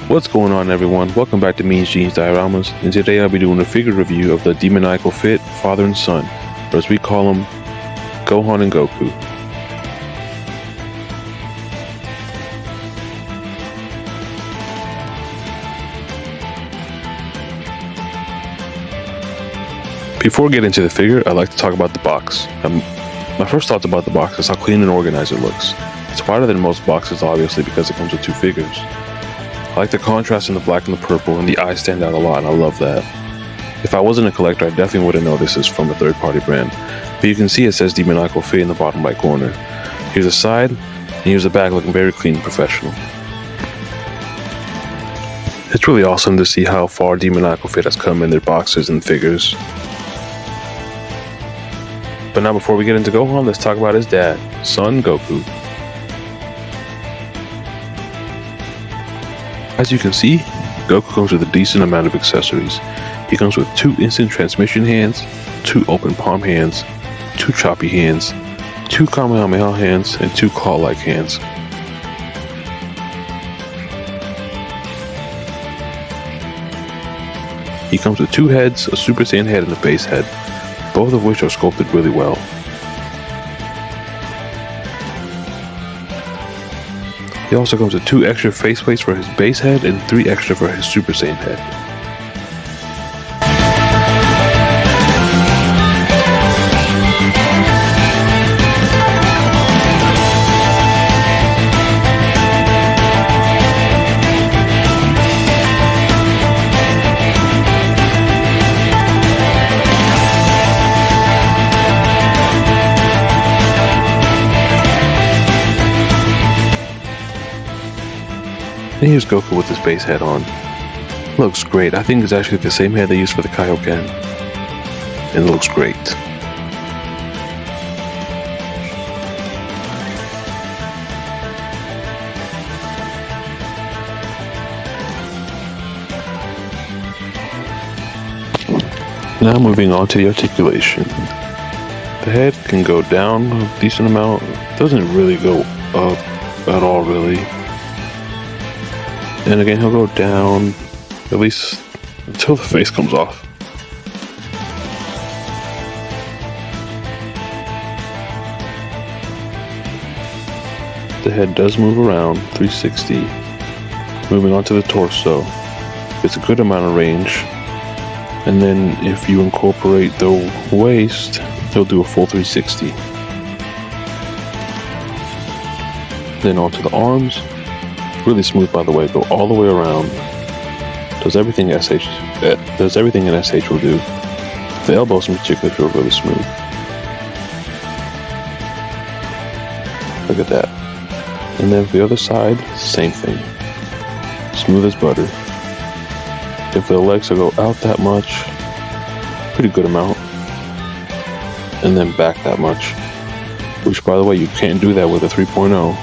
What's going on, everyone? Welcome back to Mean Genes Dioramas, and today I'll be doing a figure review of the Demoniacle Fit father and son, or as we call them, Gohan and Goku. Before we get into the figure, I'd like to talk about the box. My first thoughts about the box is how clean and organized it looks. It's wider than most boxes, obviously, because it comes with two figures. I like the contrast in the black and the purple, and the eyes stand out a lot, and I love that. If I wasn't a collector, I definitely wouldn't know this is from a third-party brand, but you can see it says Demoniacle Fit in the bottom right corner. Here's the side, and here's the back looking very clean and professional. It's really awesome to see how far Demoniacle Fit has come in their boxes and figures. But now before we get into Gohan, let's talk about his dad, son Goku. As you can see, Goku comes with a decent amount of accessories. He comes with 2 instant transmission hands, 2 open palm hands, 2 choppy hands, 2 Kamehameha hands, and 2 claw-like hands. He comes with 2 heads, a Super Saiyan head and a base head, both of which are sculpted really well. He also comes with 2 extra faceplates for his base head and 3 extra for his Super Saiyan head. And here's Goku with his base head on. Looks great. I think it's actually the same head they used for the Kaioken. And it looks great. Now moving on to the articulation. The head can go down a decent amount. It doesn't really go up at all, really. And again, he'll go down, at least until the face comes off. The head does move around 360. Moving on to the torso. It's a good amount of range. And then if you incorporate the waist, he'll do a full 360. Then onto the arms. Really smooth, by the way. Go all the way around. Does everything an SH will do. The elbows in particular feel really smooth. Look at that. And then for the other side, same thing. Smooth as butter. If the legs will go out that much, pretty good amount. And then back that much. Which, by the way, you can't do that with a 3.0.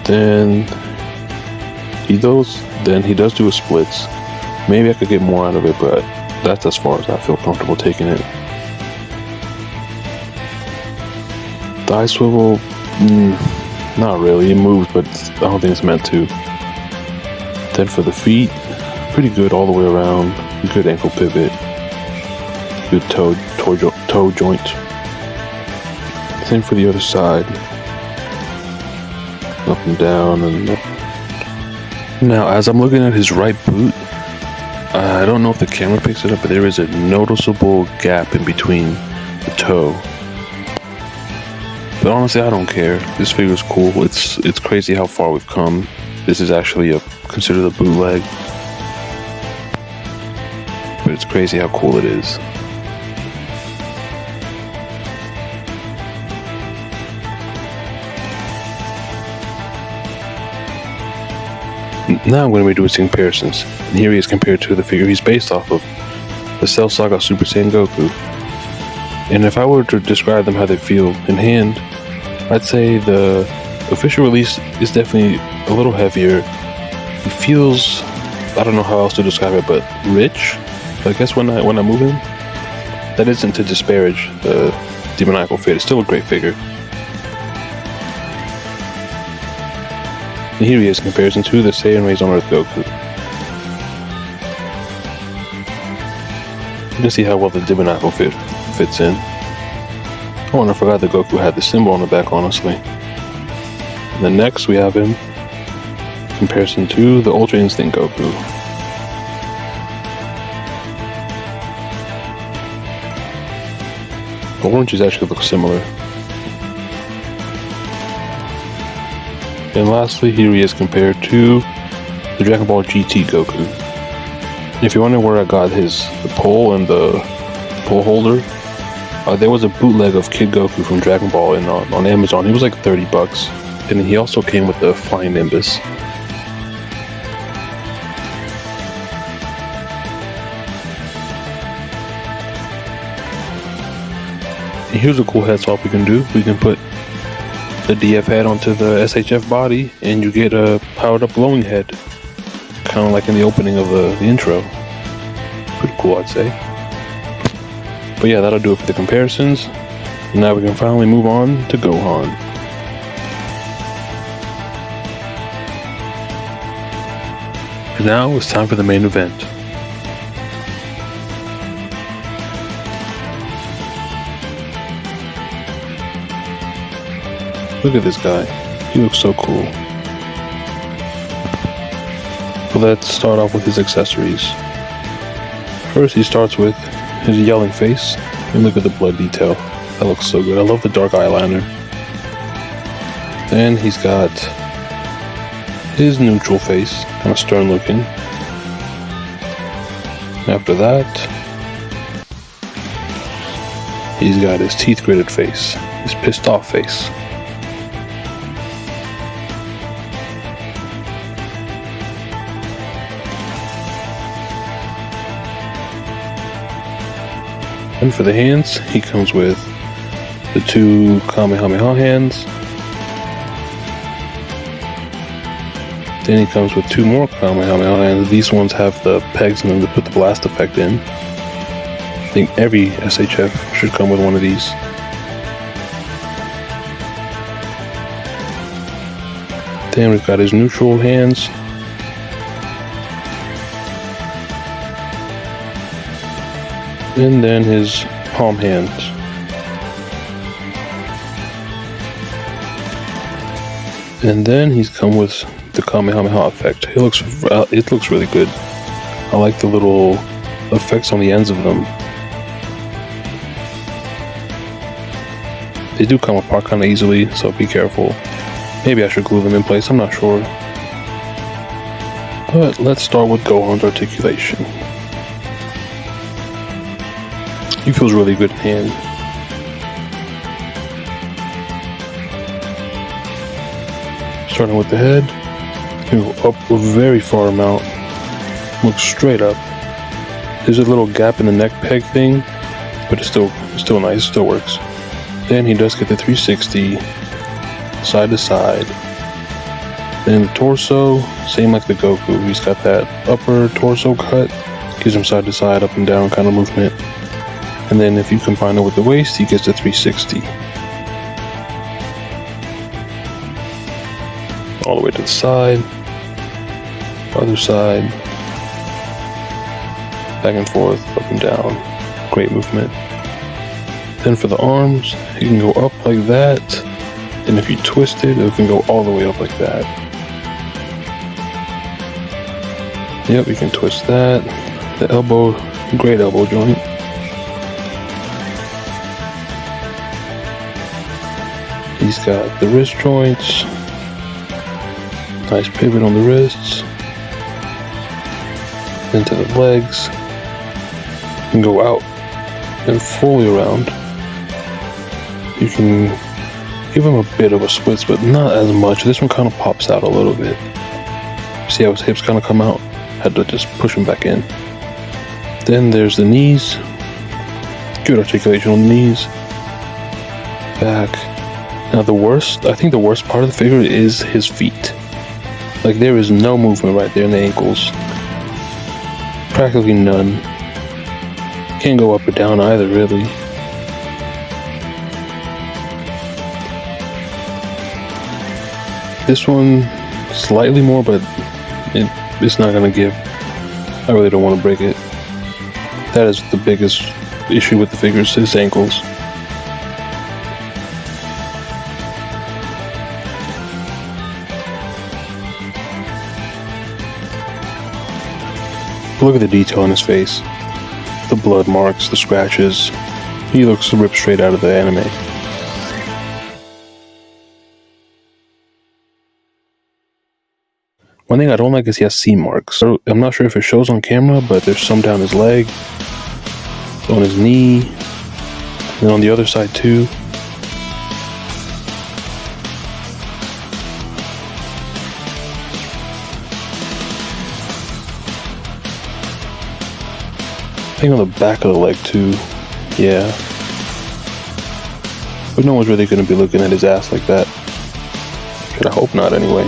Then he does do a splits. Maybe I could get more out of it, but that's as far as I feel comfortable taking it. Thigh swivel, not really. It moves, but I don't think it's meant to. Then for the feet, pretty good all the way around. Good ankle pivot. Good toe joint. Same for the other side. Up and down and up. Now, as I'm looking at his right boot, I don't know if the camera picks it up, but there is a noticeable gap in between the toe. But honestly, I don't care. This figure's cool. It's crazy how far we've come. This is actually considered a bootleg, but it's crazy how cool it is. Now I'm going to be doing some comparisons. And here he is compared to the figure he's based off of, the Cell Saga Super Saiyan Goku. And if I were to describe them how they feel in hand, I'd say the official release is definitely a little heavier. It feels, I don't know how else to describe it, but rich. I guess when I move him, that isn't to disparage the Demoniacle Fit. It's still a great figure. And here he is in comparison to the Saiyan Raised on Earth Goku. You can see how well the Demoniacle Fit fits in. Oh, and I forgot that Goku had the symbol on the back, honestly. And then next we have him in comparison to the Ultra Instinct Goku. The oranges actually look similar. And lastly, here he is compared to the Dragon Ball GT Goku. And if you're wondering where I got the pole and the pole holder, there was a bootleg of Kid Goku from Dragon Ball on Amazon. It was like $30. And he also came with the Flying Nimbus. And here's a cool head swap we can do. We can put the DF head onto the SHF body, and you get a powered up glowing head. Kind of like in the opening of the intro. Pretty cool, I'd say. But yeah, that'll do it for the comparisons. And now we can finally move on to Gohan. And now it's time for the main event. Look at this guy. He looks so cool. So let's start off with his accessories. First, he starts with his yelling face. And look at the blood detail. That looks so good. I love the dark eyeliner. Then he's got his neutral face, kind of stern looking. After that, he's got his teeth gritted face, his pissed off face. And for the hands, he comes with the 2 Kamehameha hands. Then he comes with 2 more Kamehameha hands. These ones have the pegs in them to put the blast effect in. I think every SHF should come with one of these. Then we've got his neutral hands. And then his palm hands. And then he's come with the Kamehameha effect. It looks really good. I like the little effects on the ends of them. They do come apart kind of easily, so be careful. Maybe I should glue them in place, I'm not sure. But let's start with Gohan's articulation. He feels really good in hand. Starting with the head, you go up a very far amount. Look straight up. There's a little gap in the neck peg thing, but it's still nice. It still works. Then he does get the 360 side to side. Then the torso, same like the Goku. He's got that upper torso cut, gives him side to side, up and down kind of movement. And then if you combine it with the waist, he gets the 360. All the way to the side, other side, back and forth, up and down. Great movement. Then for the arms, you can go up like that, and if you twist it, it can go all the way up like that. Yep, you can twist that. The elbow, great elbow joint. He's got the wrist joints. Nice pivot on the wrists. Into the legs. And go out and fully around. You can give him a bit of a split, but not as much. This one kind of pops out a little bit. See how his hips kind of come out? Had to just push him back in. Then there's the knees. Good articulation on the knees. Back. Now I think the worst part of the figure is his feet. Like there is no movement right there in the ankles. Practically none. Can't go up or down either, really. This one, slightly more, but it's not gonna give. I really don't want to break it. That is the biggest issue with the figures, his ankles. Look at the detail on his face. The blood marks, the scratches. He looks ripped straight out of the anime. One thing I don't like is he has seam marks. I'm not sure if it shows on camera, but there's some down his leg, on his knee, and on the other side too. I think on the back of the leg too. Yeah. But no one's really going to be looking at his ass like that. Should I hope not anyway.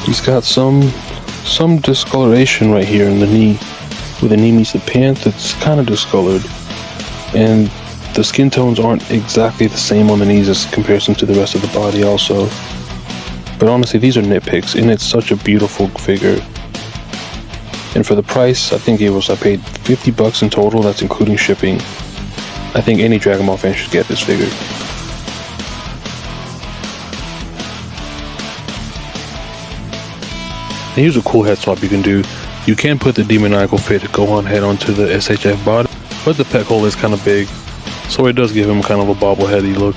He's got some discoloration right here in the knee. Where the knee meets the pants, it's kind of discolored. And the skin tones aren't exactly the same on the knees as comparison to the rest of the body also. But honestly, these are nitpicks, and it's such a beautiful figure. And for the price, I think I paid $50 in total, that's including shipping. I think any Dragon Ball fan should get this figure. And here's a cool head swap you can do. You can put the Demoniacle Fit Gohan head onto the SHF body, but the pec hole is kind of big, so it does give him kind of a bobbleheady look.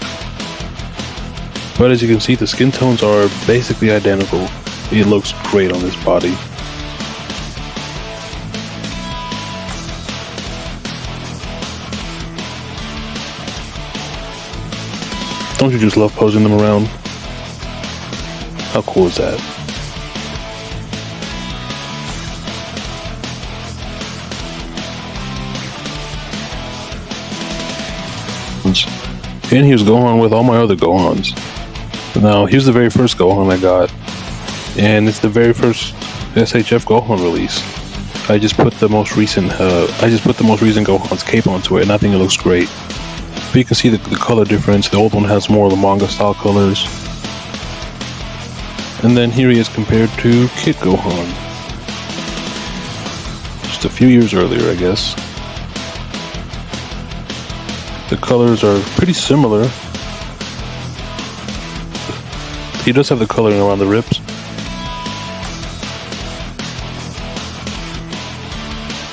But as you can see, the skin tones are basically identical. It looks great on this body. Don't you just love posing them around? How cool is that? And here's Gohan with all my other Gohans. Now, here's the very first Gohan I got, and it's the very first SHF Gohan release. I just put the most recent Gohan's cape onto it, and I think it looks great. But you can see the color difference. The old one has more of the manga style colors, and then here he is compared to Kid Gohan, just a few years earlier, I guess. The colors are pretty similar. He does have the coloring around the ribs.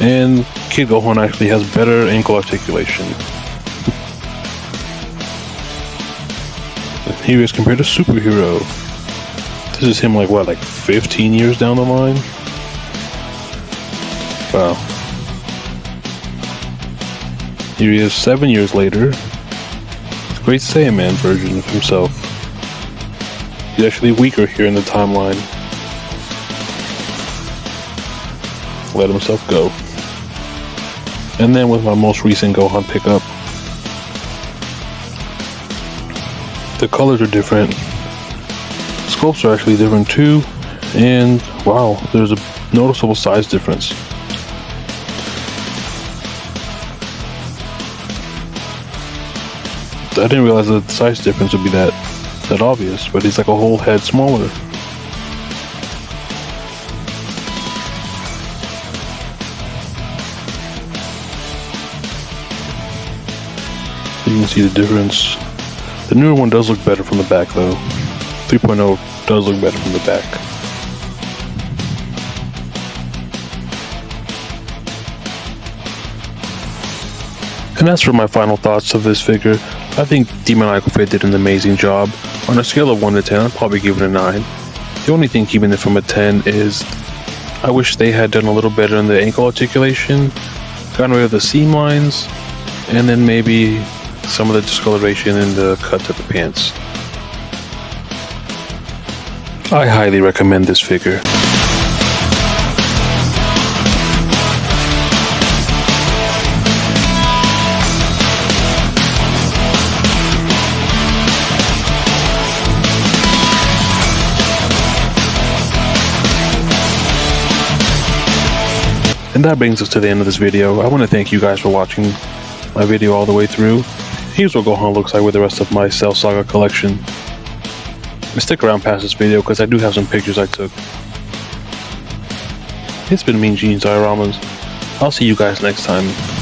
And Kid Gohan actually has better ankle articulation. Here he is compared to Superhero. This is him like 15 years down the line? Wow. Here he is 7 years later. It's a Great Saiyaman version of himself. He's actually weaker here in the timeline. Let himself go. And then with my most recent Gohan pickup, the colors are different. Sculpts are actually different too. And wow, there's a noticeable size difference. I didn't realize that the size difference would be that obvious, but he's like a whole head smaller. You can see the difference. The newer one does look better from the back though. 3.0 does look better from the back. And as for my final thoughts of this figure, I think Demoniacle Fit did an amazing job. On a scale of 1 to 10, I'd probably give it a 9. The only thing keeping it from a 10 is I wish they had done a little better in the ankle articulation, gotten rid of the seam lines, and then maybe some of the discoloration in the cut of the pants. I highly recommend this figure. And that brings us to the end of this video. I want to thank you guys for watching my video all the way through. here's what Gohan looks like with the rest of my Cell Saga collection. And stick around past this video because I do have some pictures I took. It's been Mean Genius Dioramas. I'll see you guys next time.